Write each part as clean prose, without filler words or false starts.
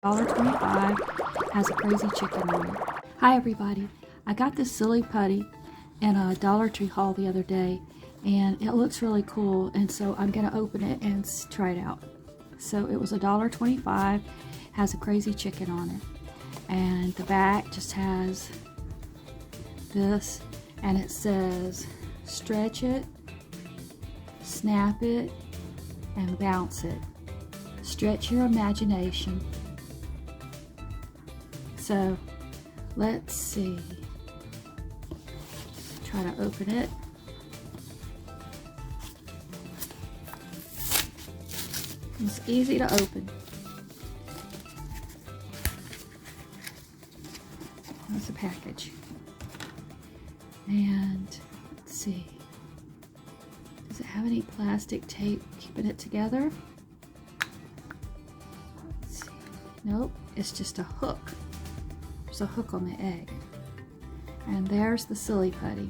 $1.25 has a crazy chicken on it. Hi everybody, I got this silly putty in a Dollar Tree haul the other day and it looks really cool, and so I'm gonna open it and try it out. So it was $1.25, has a crazy chicken on it, and the back just has this, and it says stretch it, snap it, and bounce it. Stretch your imagination. So let's see. Try to open it. It's easy to open. That's the package. And let's see. Does it have any plastic tape keeping it together? Let's see. Nope, it's just a hook. There's a hook on the egg. And there's the silly putty.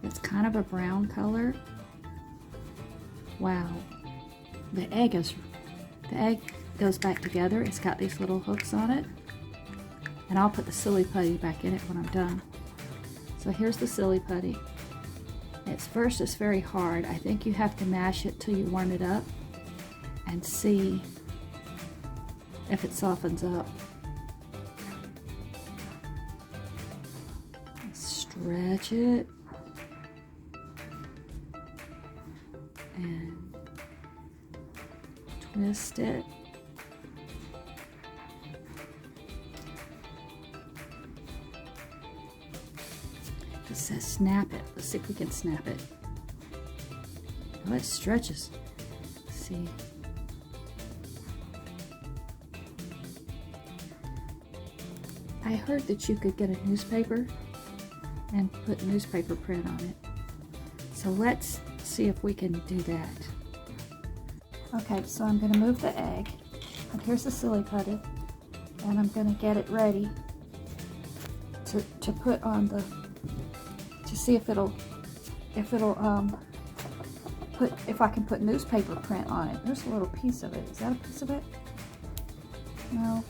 It's kind of a brown color. Wow. The egg goes back together. It's got these little hooks on it. And I'll put the silly putty back in it when I'm done. So here's the silly putty. It's very hard. I think you have to mash it till you warm it up and see if it softens up. Stretch it and twist it. It says snap it. Let's see if we can snap it. Oh, it stretches. Let's see. I heard that you could get a newspaper and put newspaper print on it. So let's see if we can do that. Okay, so I'm going to move the egg, and here's the silly putty, and I'm going to get it ready to put on the, to see if I can put newspaper print on it. There's a little piece of it. Is that a piece of it? No.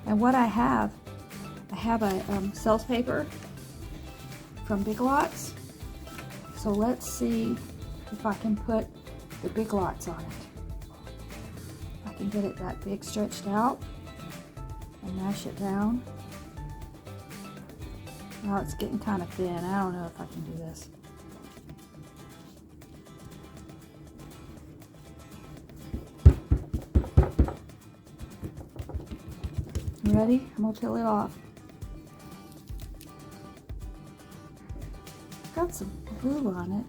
And what I have a sales paper from Big Lots. So let's see if I can put the Big Lots on it. I can get it that big stretched out and mash it down. Now it's getting kind of thin. I don't know if I can do this. You ready? I'm gonna peel it off. Got some glue on it.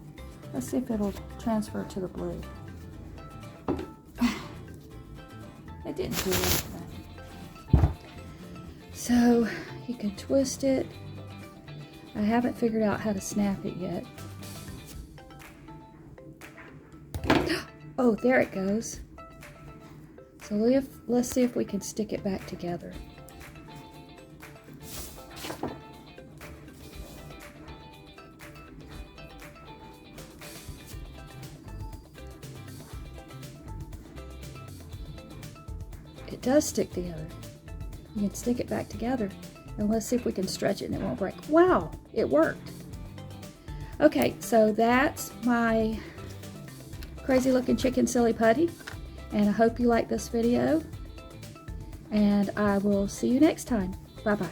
Let's see if it'll transfer to the blue. It didn't do anything. So you can twist it. I haven't figured out how to snap it yet. Oh, there it goes. So let's see if we can stick it back together. It does stick together. You can stick it back together, and let's see if we can stretch it and it won't break. Wow, it worked. Okay, so that's my crazy looking chicken silly putty, and I hope you like this video, and I will see you next time. Bye bye.